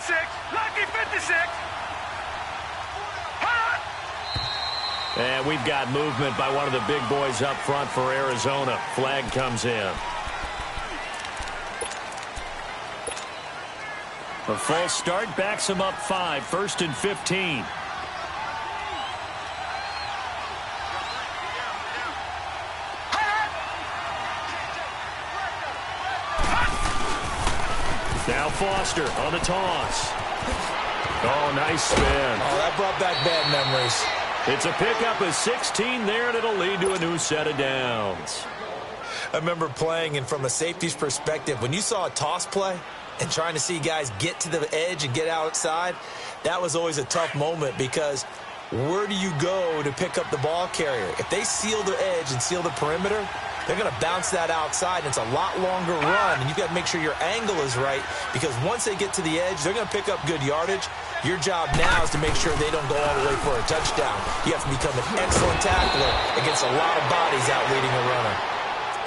56. Lucky 56. And we've got movement by one of the big boys up front for Arizona. Flag comes in. A false start backs him up 5. 1st and 15. Now Foster on the toss. Oh, nice spin. Oh, that brought back bad memories. It's a pickup of 16 there, and it'll lead to a new set of downs. I remember playing, and from a safety's perspective, when you saw a toss play and trying to see guys get to the edge and get outside, that was always a tough moment because where do you go to pick up the ball carrier? If they seal the edge and seal the perimeter, they're going to bounce that outside, and it's a lot longer run, and you've got to make sure your angle is right because once they get to the edge, they're going to pick up good yardage. Your job now is to make sure they don't go all the way for a touchdown. You have to become an excellent tackler against a lot of bodies out leading a runner.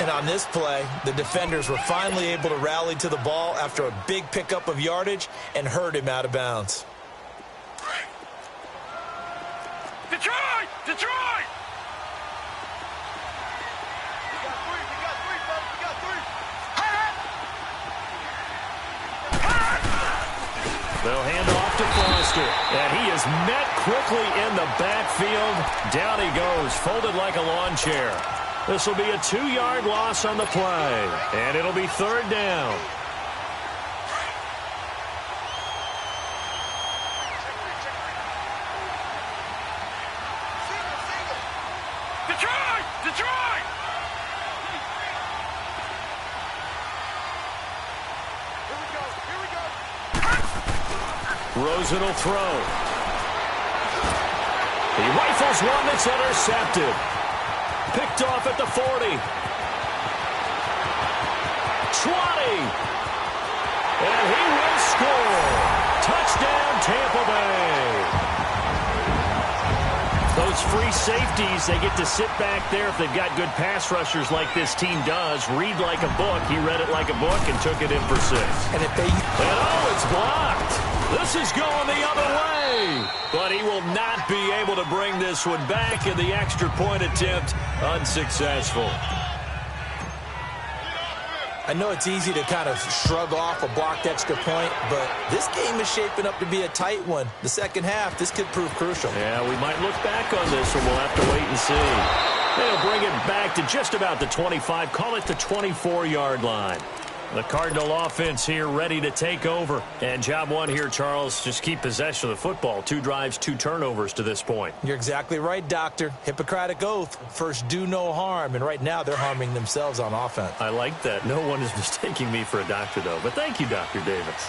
And on this play, the defenders were finally able to rally to the ball after a big pickup of yardage and herd him out of bounds. Detroit! Detroit! They'll hand off to Foster, and he is met quickly in the backfield. Down he goes, folded like a lawn chair. This will be a 2-yard loss on the play, and it'll be 3rd down. Detroit! Detroit! Rosen will throw. He rifles one that's intercepted. Picked off at the 40. 20. And he will score. Touchdown, Tampa Bay. Those free safeties, they get to sit back there if they've got good pass rushers like this team does. Read like a book. He read it like a book and took it in for 6. And if they... And oh, it's blocked. This is going the other way. But he will not be able to bring this one back, and the extra point attempt unsuccessful. I know it's easy to kind of shrug off a blocked extra point, but this game is shaping up to be a tight one. The second half, this could prove crucial. Yeah, we might look back on this one. We'll have to wait and see. They'll bring it back to just about the 25. Call it the 24-yard line. The Cardinal offense here ready to take over. And job one here, Charles, just keep possession of the football. 2 drives, 2 turnovers to this point. You're exactly right, Doctor. Hippocratic oath. First, do no harm. And right now, they're harming themselves on offense. I like that. No one is mistaking me for a doctor, though. But thank you, Dr. Davis.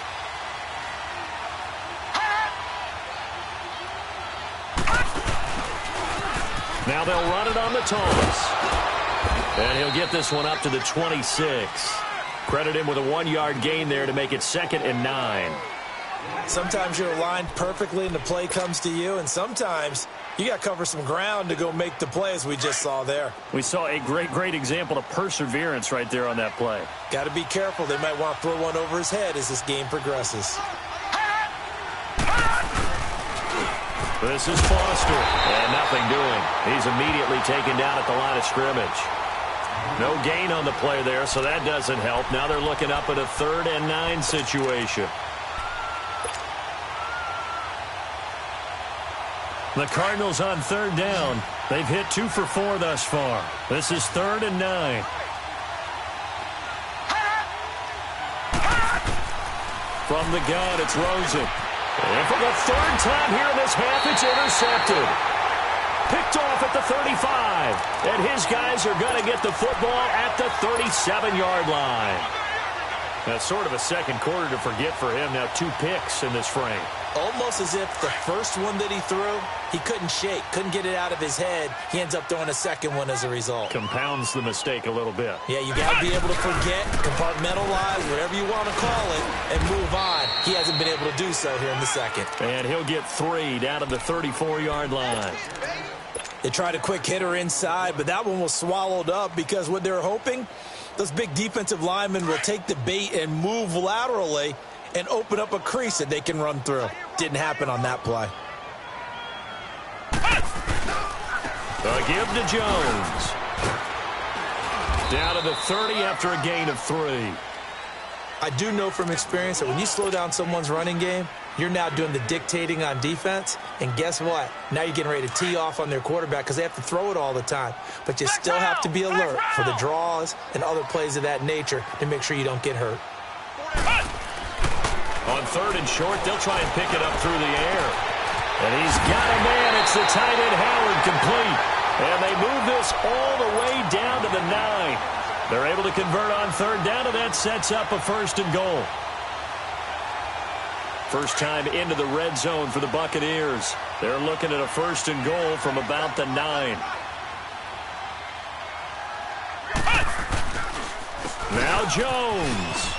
Now they'll run it on the toss. And he'll get this one up to the 26. Credit him with a 1-yard gain there to make it 2nd and 9. Sometimes you're aligned perfectly and the play comes to you, and sometimes you got to cover some ground to go make the play, as we just saw there. We saw a great example of perseverance right there on that play. Got to be careful. They might want to throw one over his head as this game progresses. This is Foster, and nothing doing. He's immediately taken down at the line of scrimmage. No gain on the play there, so that doesn't help. Now they're looking up at a 3rd and 9 situation. The Cardinals on 3rd down. They've hit 2 for 4 thus far. This is 3rd and 9. From the gun, it's Rosen. And for the 3rd time here in this half, it's intercepted. Picked off at the 35. And his guys are going to get the football at the 37-yard line. That's sort of a second quarter to forget for him. Now 2 picks in this frame. Almost as if the first one that he threw, he couldn't shake, couldn't get it out of his head. He ends up throwing a second one as a result. Compounds the mistake a little bit. Yeah, you got to be able to forget, compartmentalize, whatever you want to call it, and move on. He hasn't been able to do so here in the second. And he'll get 3 down to the 34-yard line. They tried a quick hitter inside, but that one was swallowed up because what they're hoping, those big defensive linemen will take the bait and move laterally, and open up a crease that they can run through. Didn't happen on that play. A give to Jones. Down to the 30 after a gain of 3. I do know from experience that when you slow down someone's running game, you're now doing the dictating on defense. And guess what? Now you're getting ready to tee off on their quarterback because they have to throw it all the time. But you still have to be alert for the draws and other plays of that nature to make sure you don't get hurt. On 3rd and short, they'll try and pick it up through the air. And he's got a man. It's the tight end, Howard, complete. And they move this all the way down to the 9. They're able to convert on 3rd down, and that sets up a 1st and goal. First time into the red zone for the Buccaneers. They're looking at a 1st and goal from about the 9. Now Jones.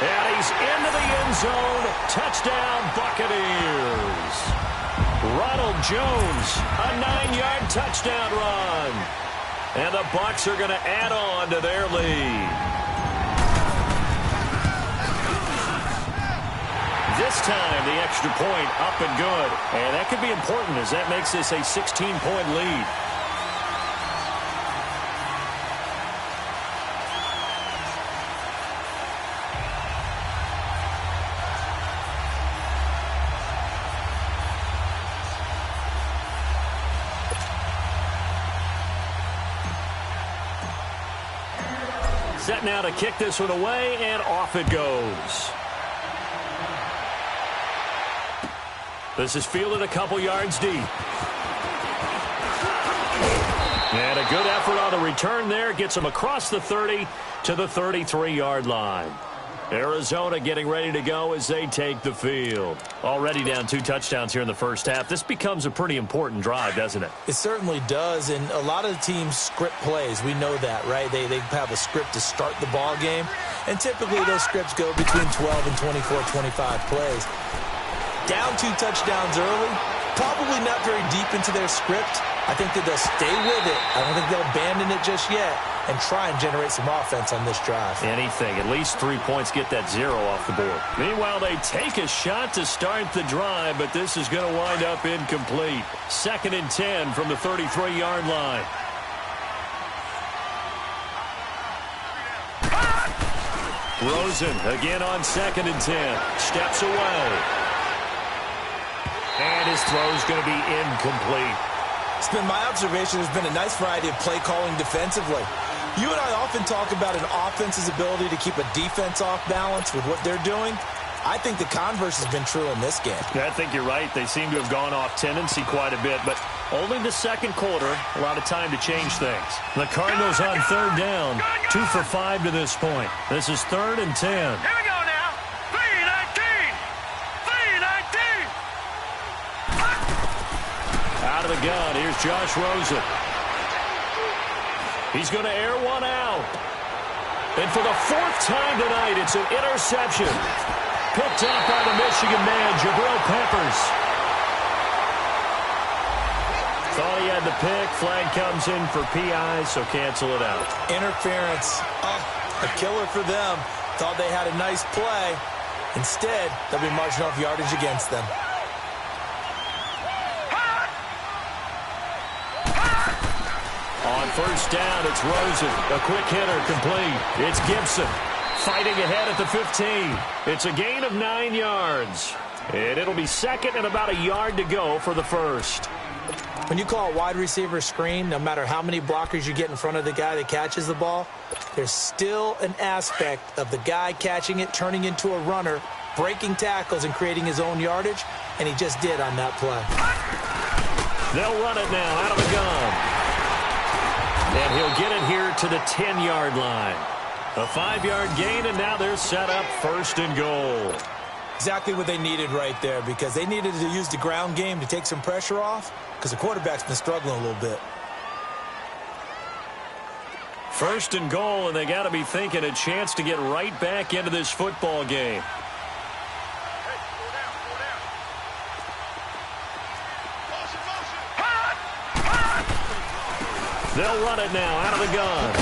And he's into the end zone. Touchdown, Buccaneers. Ronald Jones, a 9-yard touchdown run. And the Bucs are going to add on to their lead. This time, the extra point up and good. And that could be important as that makes this a 16-point lead. Set now to kick this one away, and off it goes. This is fielded a couple yards deep. And a good effort on the return there. Gets him across the 30 to the 33-yard line. Arizona getting ready to go as they take the field. Already down 2 touchdowns here in the first half. This becomes a pretty important drive, doesn't it? It certainly does, and a lot of the teams script plays. We know that, right? They have a script to start the ball game, and typically those scripts go between 12 and 24, 25 plays. Down 2 touchdowns early, probably not very deep into their script. I think that they'll stay with it. I don't think they'll abandon it just yet and try and generate some offense on this drive. Anything. At least 3 points, get that 0 off the board. Meanwhile, they take a shot to start the drive, but this is going to wind up incomplete. 2nd and 10 from the 33-yard line. Rosen again on 2nd and 10. Steps away. And his throw's going to be incomplete. It's been my observation there's been a nice variety of play calling defensively. You and I often talk about an offense's ability to keep a defense off balance with what they're doing. I think the converse has been true in this game. Yeah, I think you're right. They seem to have gone off tendency quite a bit, but only the second quarter, a lot of time to change things. The Cardinals on 3rd down, 2 for 5 to this point. This is 3rd and 10. Here we go now. 3-19. 3-19. Out of the gun, here's Josh Rosen. He's going to air one out. And for the 4th time tonight, it's an interception. Picked up by the Michigan man, Jabril Peppers. Thought he had the pick. Flag comes in for PI, so cancel it out. Interference. A killer for them. Thought they had a nice play. Instead, they'll be marching off yardage against them. On 1st down, it's Rosen. A quick hitter, complete. It's Gibson fighting ahead at the 15. It's a gain of 9 yards. And it'll be 2nd and about a yard to go for the 1st. When you call a wide receiver screen, no matter how many blockers you get in front of the guy that catches the ball, there's still an aspect of the guy catching it, turning into a runner, breaking tackles and creating his own yardage, and he just did on that play. They'll run it now out of the gun. And he'll get it here to the 10-yard line. A 5-yard gain, and now they're set up 1st and goal. Exactly what they needed right there, because they needed to use the ground game to take some pressure off, because the quarterback's been struggling a little bit. 1st and goal, and they got to be thinking a chance to get right back into this football game. They'll run it now out of the gun.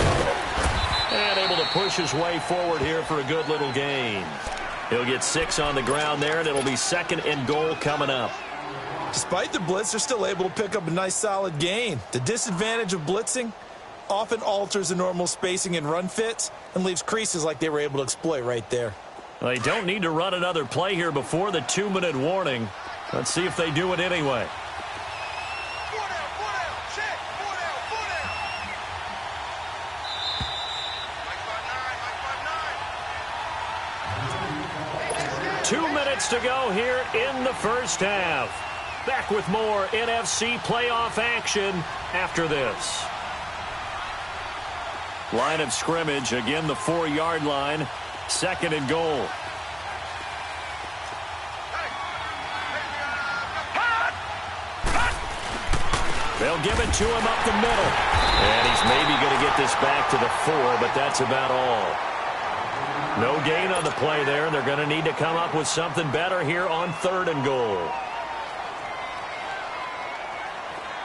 And able to push his way forward here for a good little gain. He'll get 6 on the ground there, and it'll be 2nd and goal coming up. Despite the blitz, they're still able to pick up a nice solid gain. The disadvantage of blitzing often alters the normal spacing and run fits and leaves creases like they were able to exploit right there. Well, they don't need to run another play here before the 2-minute warning. Let's see if they do it anyway. Four down, check, four down. Mike 5'9", 2 minutes to go here in the first half. Back with more NFC playoff action after this. Line of scrimmage, again the 4-yard line. 2nd and goal. They'll give it to him up the middle. And he's maybe going to get this back to the 4, but that's about all. No gain on the play there, and they're going to need to come up with something better here on 3rd and goal.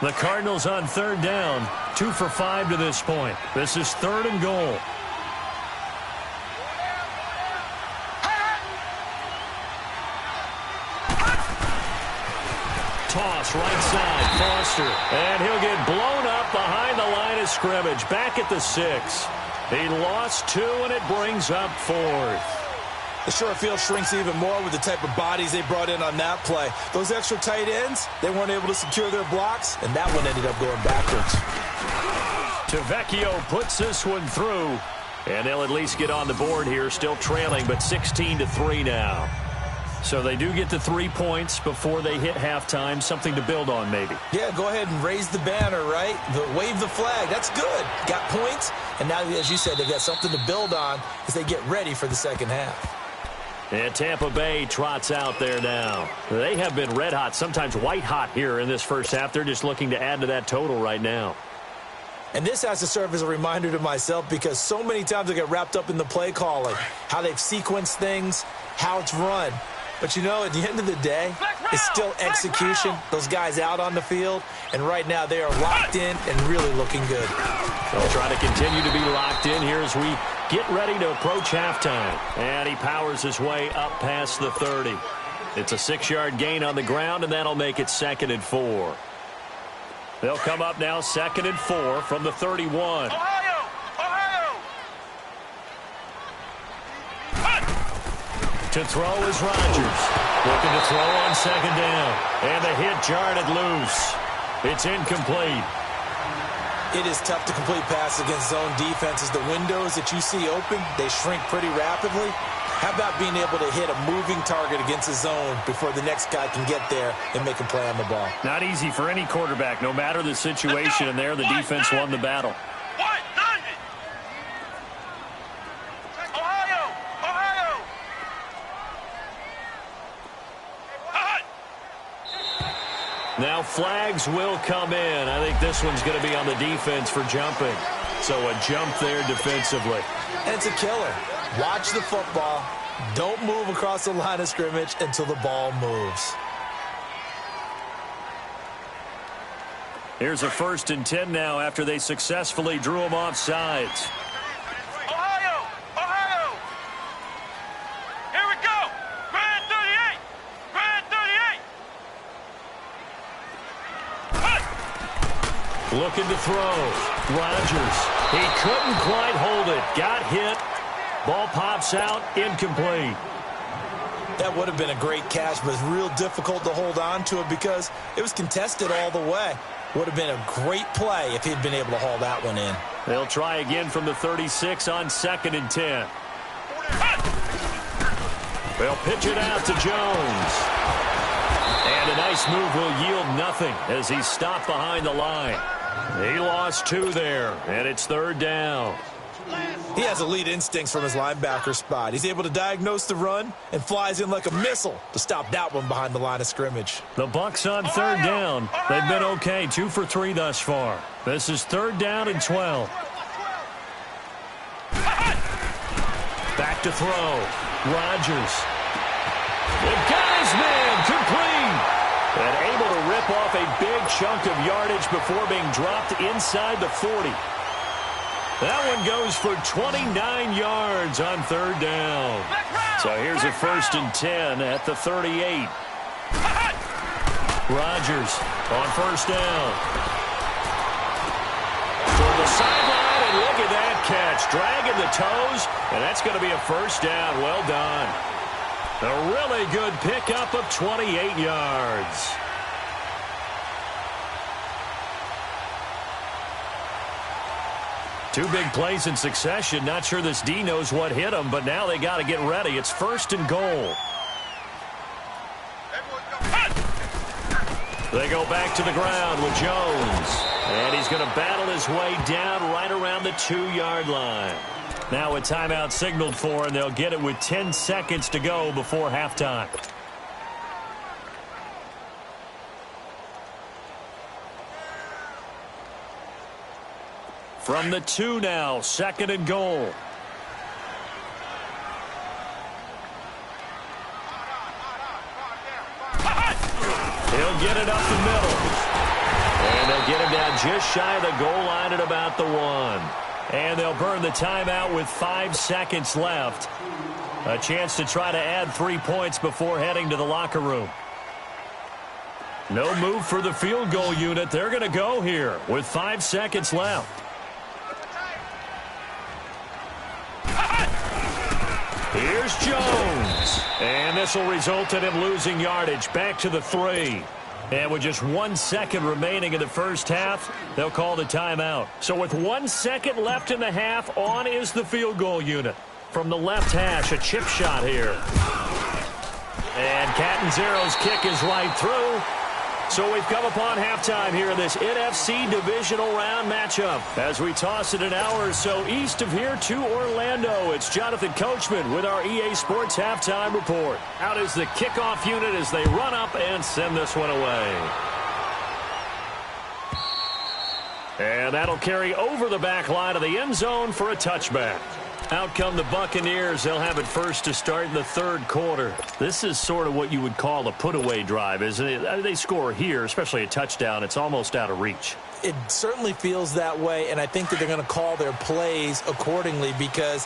The Cardinals on 3rd down, 2 for 5 to this point. This is 3rd and goal. Toss right side, Foster. And he'll get blown up behind the line of scrimmage. Back at the 6. He lost 2, and it brings up 4th. The short field shrinks even more with the type of bodies they brought in on that play. Those extra tight ends, they weren't able to secure their blocks, and that one ended up going backwards. Tavecchio puts this one through, and they'll at least get on the board here, still trailing, but 16-3 now. So they do get the 3 points before they hit halftime, something to build on maybe. Yeah, go ahead and raise the banner, right? Wave the flag. That's good. Got points, and now, as you said, they've got something to build on as they get ready for the second half. And Tampa Bay trots out there now. They have been red hot, sometimes white hot here in this first half. They're just looking to add to that total right now. And this has to serve as a reminder to myself because so many times I get wrapped up in the play calling, how they've sequenced things, how it's run. But, you know, at the end of the day, it's still execution. Those guys out on the field, and right now they are locked in and really looking good. They'll try to continue to be locked in here as we get ready to approach halftime. And he powers his way up past the 30. It's a 6-yard gain on the ground, and that'll make it 2nd and 4. They'll come up now 2nd and 4 from the 31. To throw is Rodgers. Looking to throw on 2nd down. And the hit jarred loose. It's incomplete. It is tough to complete passes against zone defenses. The windows that you see open, they shrink pretty rapidly. How about being able to hit a moving target against a zone before the next guy can get there and make a play on the ball? Not easy for any quarterback, no matter the situation. And there, the defense won the battle. Now flags will come in. I think this one's going to be on the defense for jumping. So a jump there defensively. And it's a killer. Watch the football. Don't move across the line of scrimmage until the ball moves. Here's a 1st and 10 now after they successfully drew him off sides. Looking to throw. Rodgers. He couldn't quite hold it. Got hit. Ball pops out. Incomplete. That would have been a great catch, but it's real difficult to hold on to it because it was contested all the way. Would have been a great play if he'd been able to haul that one in. They'll try again from the 36 on 2nd and 10. They'll pitch it out to Jones. And a nice move will yield nothing as he's stopped behind the line. He lost 2 there, and it's 3rd down. He has elite instincts from his linebacker spot. He's able to diagnose the run and flies in like a missile to stop that one behind the line of scrimmage. The Bucs on 3rd down. They've been okay, 2 for 3 thus far. This is 3rd down and 12. Back to throw. Rodgers. They've got his man complete. And able to rip off a big chunk of yardage before being dropped inside the 40. That one goes for 29 yards on third down. So here's a 1st and 10 at the 38. Rodgers on 1st down. Toward the sideline, and look at that catch. Dragging the toes, and that's going to be a 1st down. Well done. A really good pickup of 28 yards. Two big plays in succession. Not sure this D knows what hit him, but now they got to get ready. It's 1st and goal. They go back to the ground with Jones. And he's going to battle his way down right around the 2-yard line. Now a timeout signaled for, and they'll get it with 10 seconds to go before halftime. From the 2 now, 2nd and goal. He'll get it up the middle. And they'll get him down just shy of the goal line at about the 1. And they'll burn the timeout with 5 seconds left. A chance to try to add 3 points before heading to the locker room. No move for the field goal unit. They're going to go here with 5 seconds left. Here's Jones. And this will result in him losing yardage back to the 3. And with just 1 second remaining in the first half, they'll call the timeout. So with 1 second left in the half, on is the field goal unit. From the left hash, a chip shot here. And Catanzaro's kick is right through. So we've come upon halftime here in this NFC divisional round matchup. As we toss it an hour or so east of here to Orlando, it's Jonathan Coachman with our EA Sports Halftime Report. Out is the kickoff unit as they run up and send this one away. And that'll carry over the back line of the end zone for a touchback. Out come the Buccaneers. They'll have it first to start in the 3rd quarter. This is sort of what you would call a put-away drive, isn't it? They score here, especially a touchdown. It's almost out of reach. It certainly feels that way, and I think that they're going to call their plays accordingly because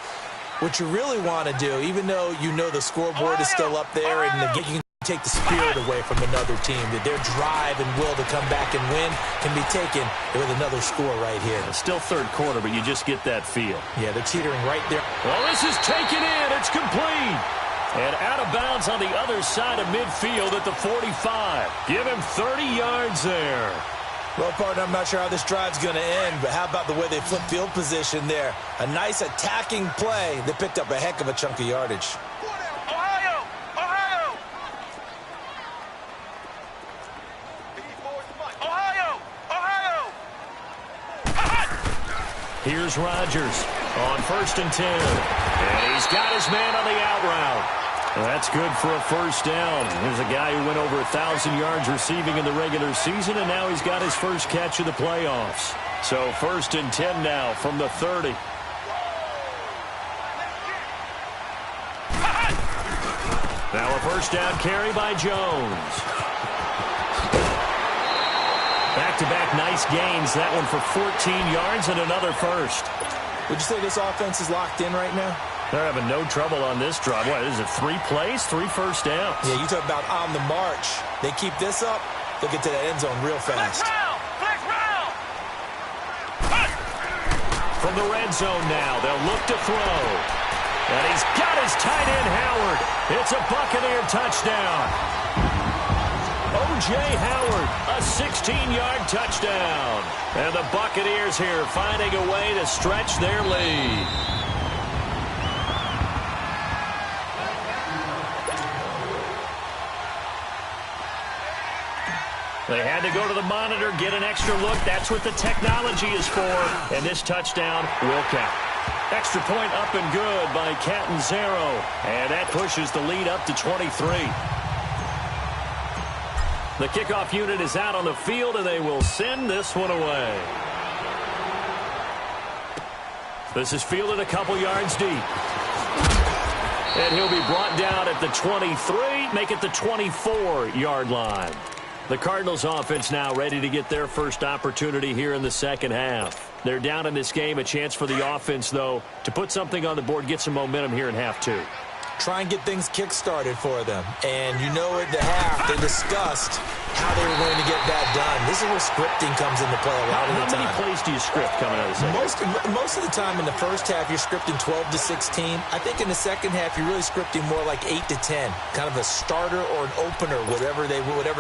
what you really want to do, even though you know the scoreboard is still up there and you can take the spirit away from another team, that their drive and will to come back and win can be taken with another score right here. It's still 3rd quarter, but you just get that feel. Yeah, they're teetering right there. Well, this is taken in. It's complete. And out of bounds on the other side of midfield at the 45. Give him 30 yards there. Well, partner, I'm not sure how this drive's going to end, but how about the way they flip field position there? A nice attacking play. They picked up a heck of a chunk of yardage. Here's Rodgers on 1st and 10. And he's got his man on the out route. Well, that's good for a 1st down. Here's a guy who went over 1,000 yards receiving in the regular season, and now he's got his first catch of the playoffs. So 1st and 10 now from the 30. Now a 1st down carry by Jones. Back-to-back nice gains. That one for 14 yards and another 1st. Would you say this offense is locked in right now? They're having no trouble on this drive. What is it, 3 plays, 3 1st downs? Yeah, you talk about on the march. They keep this up, they'll get to that end zone real fast. From the red zone now, they'll look to throw. And he's got his tight end, Howard. It's a Buccaneer touchdown. O.J. Howard, a 16-yard touchdown. And the Buccaneers here finding a way to stretch their lead. They had to go to the monitor, get an extra look. That's what the technology is for. And this touchdown will count. Extra point up and good by Catanzaro. And that pushes the lead up to 23. The kickoff unit is out on the field, and they will send this one away. This is fielded a couple yards deep. And he'll be brought down at the 23, make it the 24-yard line. The Cardinals offense now ready to get their first opportunity here in the second half. They're down in this game. A chance for the offense, though, to put something on the board, get some momentum here in half two. Try and get things kick-started for them. And you know at the half, they discussed how they were going to get that done. This is where scripting comes into play a lot of the time. How many plays do you script coming out of the second? Most of the time in the first half, you're scripting 12 to 16. I think in the second half, you're really scripting more like 8 to 10. Kind of a starter or an opener, whatever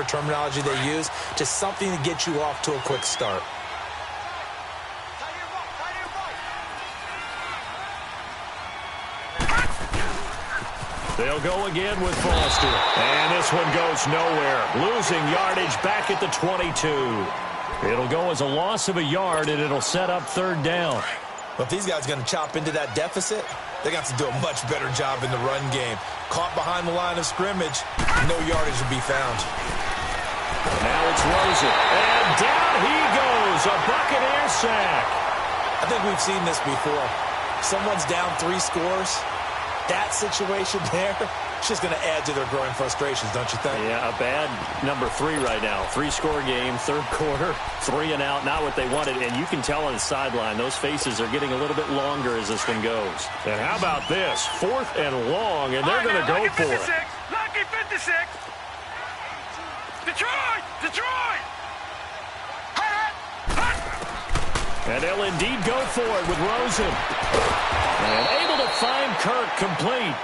terminology they use. Just something to get you off to a quick start. They'll go again with Foster. And this one goes nowhere. Losing yardage back at the 22. It'll go as a loss of a yard, and it'll set up third down. But if these guys are going to chop into that deficit, they got to do a much better job in the run game. Caught behind the line of scrimmage, no yardage to be found. Now it's Rosen. And down he goes. A Buccaneer sack. I think we've seen this before. Someone's down 3 scores. That situation there, it's just going to add to their growing frustrations, don't you think? Yeah, a bad number 3 right now. 3-score game, third quarter, 3 and out, not what they wanted. And you can tell on the sideline, those faces are getting a little bit longer as this one goes. And how about this? 4th and long, and they're going to go for it. Lucky 56. Detroit! Detroit! And they'll indeed go for it with Rosen. And able to find Kirk complete.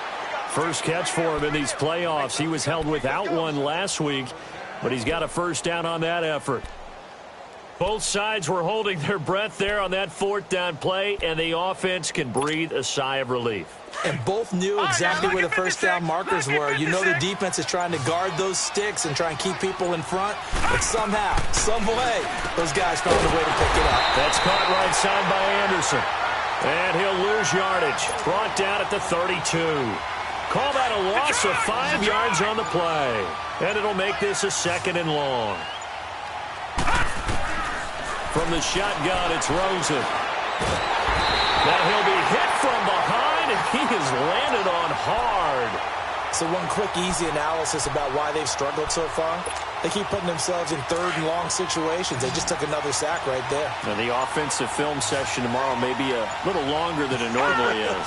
First catch for him in these playoffs. He was held without one last week, but he's got a first down on that effort. Both sides were holding their breath there on that 4th down play, and the offense can breathe a sigh of relief. And both knew exactly where the first down markers were. You know the defense is trying to guard those sticks and try and keep people in front. But somehow, some way, those guys found a way to pick it up. That's caught right side by Anderson. And he'll lose yardage. Brought down at the 32. Call that a loss of 5 yards on the play. And it'll make this a 2nd and long. From the shotgun, it's Rosen. Now he'll be hit from behind, and he has landed on hard. So one quick, easy analysis about why they've struggled so far. They keep putting themselves in 3rd and long situations. They just took another sack right there. Now the offensive film session tomorrow may be a little longer than it normally is.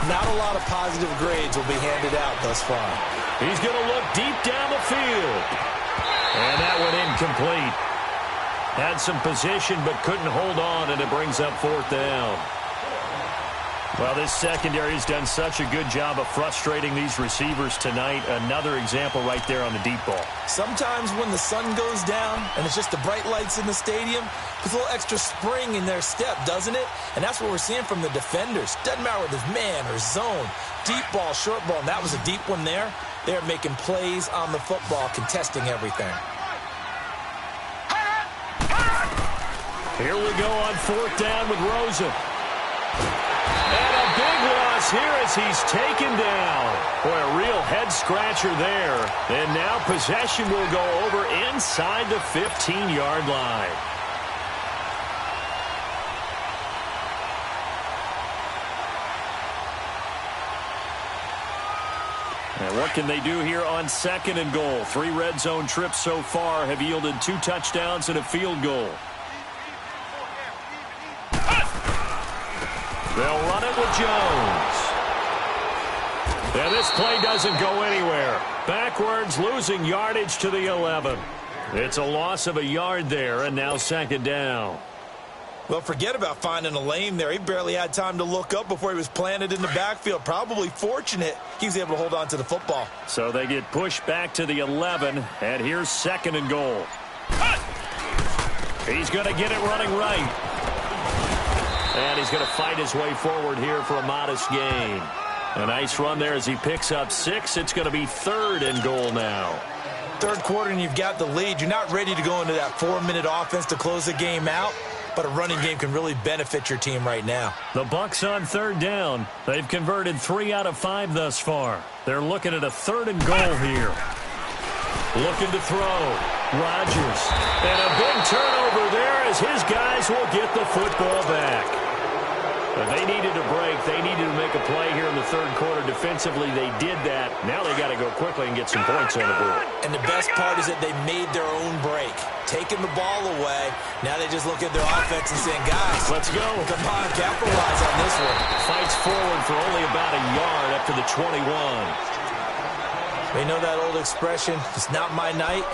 Not a lot of positive grades will be handed out thus far. He's going to look deep down the field. And that one incomplete. Had some position but couldn't hold on, and it brings up 4th down. Well, this secondary has done such a good job of frustrating these receivers tonight. Another example right there on the deep ball. Sometimes when the sun goes down and it's just the bright lights in the stadium, there's a little extra spring in their step, doesn't it? And that's what we're seeing from the defenders. Doesn't matter whether it's man or zone, deep ball, short ball, and that was a deep one there. They're making plays on the football, contesting everything. Here we go on 4th down with Rosen. And a big loss here as he's taken down. Boy, a real head-scratcher there. And now possession will go over inside the 15-yard line. And what can they do here on 2nd and goal? 3 red zone trips so far have yielded 2 touchdowns and a field goal. They'll run it with Jones. And this play doesn't go anywhere. Backwards, losing yardage to the 11. It's a loss of a yard there, and now 2nd down. Well, forget about finding a lane there. He barely had time to look up before he was planted in the backfield. Probably fortunate he was able to hold on to the football. So they get pushed back to the 11, and here's 2nd and goal. He's going to get it running right. And he's going to fight his way forward here for a modest gain. A nice run there as he picks up 6. It's going to be 3rd and goal now. 3rd quarter and you've got the lead. You're not ready to go into that 4-minute offense to close the game out, but a running game can really benefit your team right now. The Bucs on 3rd down. They've converted 3 out of 5 thus far. They're looking at a 3rd and goal here. Looking to throw. Rodgers. And a big turnover there as his guys will get the football back. But they needed a break. They needed to make a play here in the third quarter defensively, they did that. Now they got to go quickly and get some points on the board. And the best part is that they made their own break. Taking the ball away, now they just look at their offense and saying, guys, let's go. Come on, capitalize on this one. Fights forward for only about a yard up to the 21. They know that old expression, it's not my night.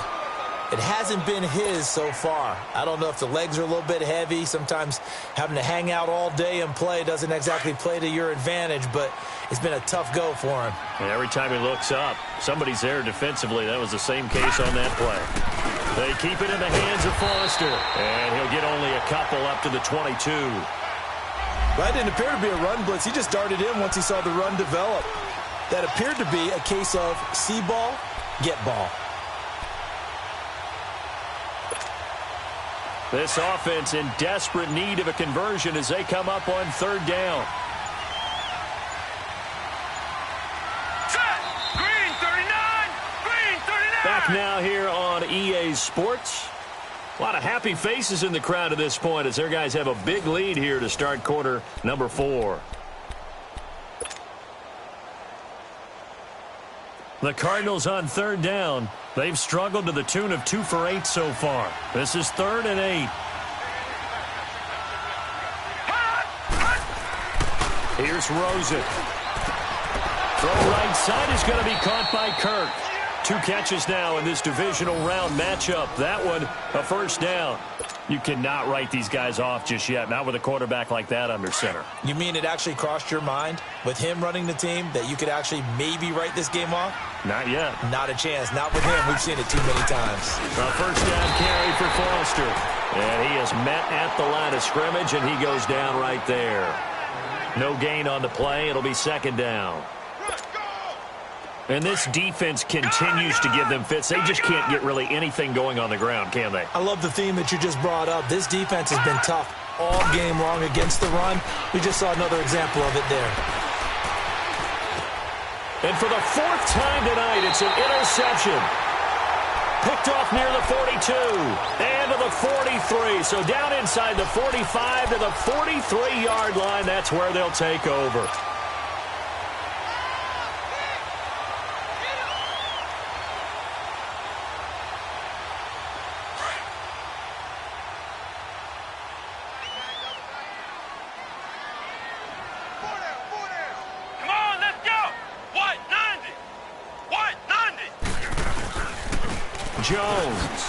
It hasn't been his so far. I don't know if the legs are a little bit heavy. Sometimes having to hang out all day and play doesn't exactly play to your advantage, but it's been a tough go for him. And every time he looks up, somebody's there defensively. That was the same case on that play. They keep it in the hands of Foster, and he'll get only a couple up to the 22. That didn't appear to be a run blitz. He just darted in once he saw the run develop. That appeared to be a case of see ball, get ball. This offense in desperate need of a conversion as they come up on third down. Set! Green 39! Green 39! Back now here on EA Sports. A lot of happy faces in the crowd at this point as their guys have a big lead here to start quarter number 4. The Cardinals on third down. They've struggled to the tune of 2 for 8 so far. This is 3rd and 8. Here's Rosen. Throw right side is going to be caught by Kirk. 2 catches now in this divisional round matchup. That one, a first down. You cannot write these guys off just yet, not with a quarterback like that under center. You mean it actually crossed your mind with him running the team that you could actually maybe write this game off? Not yet. Not a chance. Not with him. We've seen it too many times. A first down carry for Foster. And he is met at the line of scrimmage, and he goes down right there. No gain on the play. It'll be second down. And this defense continues to give them fits. They just can't get really anything going on the ground, can they? I love the theme that you just brought up. This defense has been tough all game long against the run. We just saw another example of it there. And for the 4th time tonight, it's an interception. Picked off near the 42 and to the 43. So down inside the 45 to the 43-yard line. That's where they'll take over. Jones.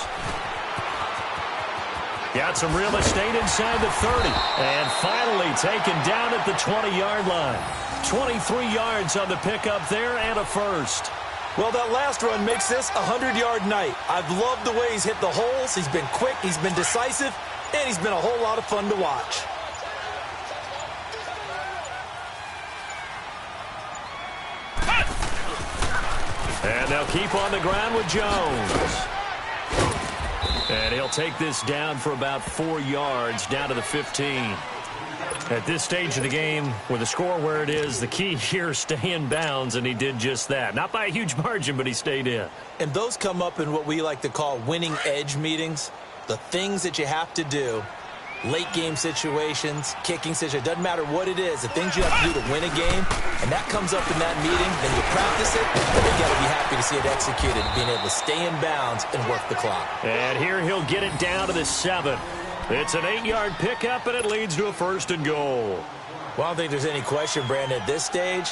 Got some real estate inside the 30. And finally taken down at the 20-yard line. 23 yards on the pickup there and a first. Well, that last run makes this a 100-yard night. I've loved the way he's hit the holes. He's been quick. He's been decisive. And he's been a whole lot of fun to watch. And they'll keep on the ground with Jones. And he'll take this down for about 4 yards, down to the 15. At this stage of the game, with the score where it is, the key here is stay in bounds, and he did just that. Not by a huge margin, but he stayed in. And those come up in what we like to call winning edge meetings. The things that you have to do, late game situations, kicking situations, doesn't matter what it is, the things you have to do to win a game, and that comes up in that meeting, then you practice it, and you got to be happy to see it executed, being able to stay in bounds and work the clock. And here he'll get it down to the 7. It's an 8-yard pickup, and it leads to a 1st and goal. Well, I don't think there's any question, Brandon, at this stage,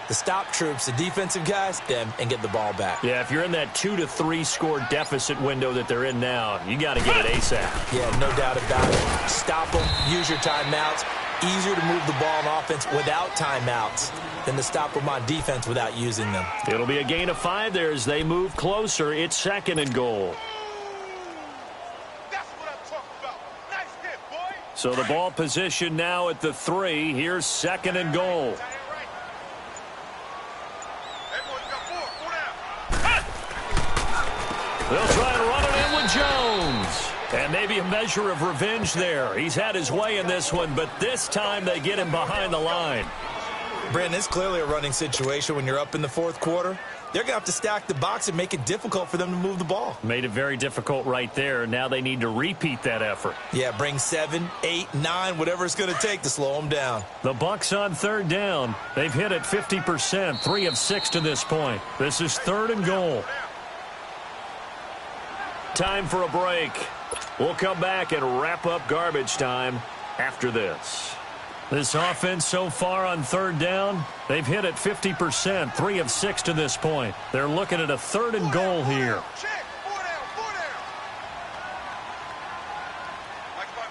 the stop troops, the defensive guys, them, and get the ball back. Yeah, if you're in that 2 to 3 score deficit window that they're in now, you got to get it ASAP. Yeah, no doubt about it. Stop them, use your timeouts. Easier to move the ball on offense without timeouts than to stop them on defense without using them. It'll be a gain of 5 there as they move closer. It's 2nd and goal. That's what I'm talking about. Nice hit, boy. So the ball position now at the 3. Here's 2nd and goal. They'll try and run it in with Jones. And maybe a measure of revenge there. He's had his way in this one, but this time they get him behind the line. Brandon, it's clearly a running situation when you're up in the fourth quarter. They're going to have to stack the box and make it difficult for them to move the ball. Made it very difficult right there. Now they need to repeat that effort. Yeah, bring 7, 8, 9, whatever it's going to take to slow them down. The Bucs on third down. They've hit it 50%, 3 of 6 to this point. This is 3rd and goal. Time for a break. We'll come back and wrap up garbage time after this. This offense so far on third down, they've hit it 50%, 3 of 6 to this point. They're looking at a 3rd and goal here. Check. 4 down. 4 down. Mike's by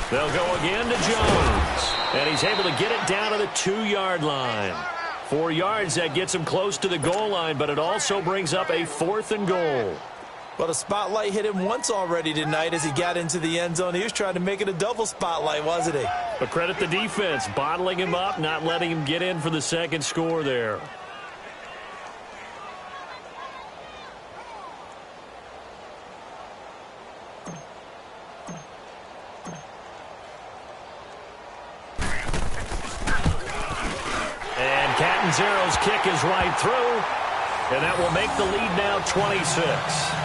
4. They'll go again to Jones. And he's able to get it down to the 2-yard line. 4 yards, that gets him close to the goal line, but it also brings up a 4th and goal. Well, the spotlight hit him once already tonight as he got into the end zone. He was trying to make it a double spotlight, wasn't he? But credit the defense, bottling him up, not letting him get in for the second score there. And Catanzaro's kick is right through, and that will make the lead now 26.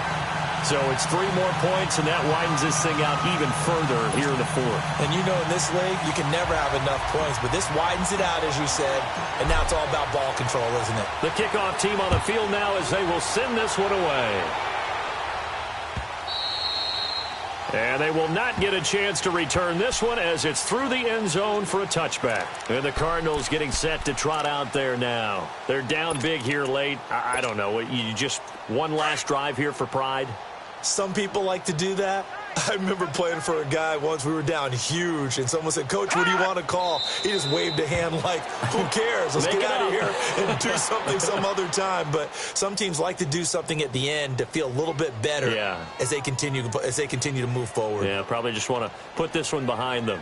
So it's 3 more points, and that widens this thing out even further here in the fourth. And you know, in this league, you can never have enough points, but this widens it out, as you said, and now it's all about ball control, isn't it? The kickoff team on the field now as they will send this one away. And they will not get a chance to return this one as it's through the end zone for a touchback. And the Cardinals getting set to trot out there now. They're down big here late. I don't know. You just one last drive here for pride? Some people like to do that. I remember playing for a guy once. We were down huge, and someone said, "Coach, what do you want to call?" He just waved a hand like, "Who cares? Let's get out of here and do something some other time." But some teams like to do something at the end to feel a little bit better as they continue to move forward. Yeah, probably just want to put this one behind them.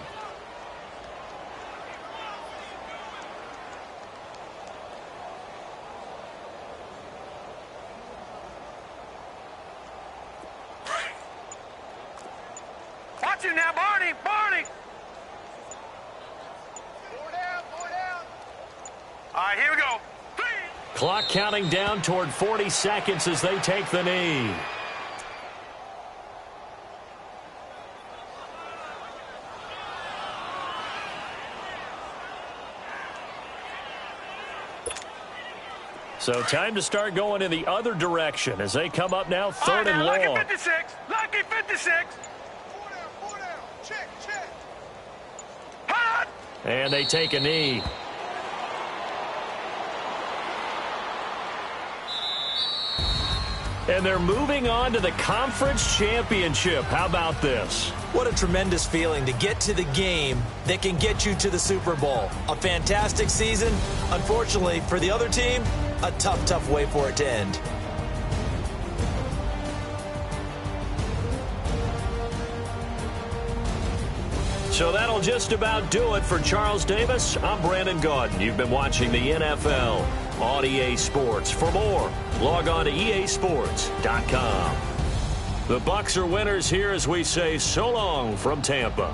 Watch it now, Barney. Barney. 4 down. 4 down. All right, here we go. 3. Clock counting down toward 40 seconds as they take the knee. So time to start going in the other direction as they come up now 3rd and long. Lucky 56. Lucky 56. 4 down. 4 down. Check. Check. Hot. And they take a knee. And they're moving on to the conference championship. How about this? What a tremendous feeling to get to the game that can get you to the Super Bowl. A fantastic season. Unfortunately, for the other team, a tough, tough way for it to end. So that'll just about do it for Charles Davis. I'm Brandon Gaudin. You've been watching the NFL on EA Sports. For more, log on to easports.com. The Bucs are winners here as we say so long from Tampa.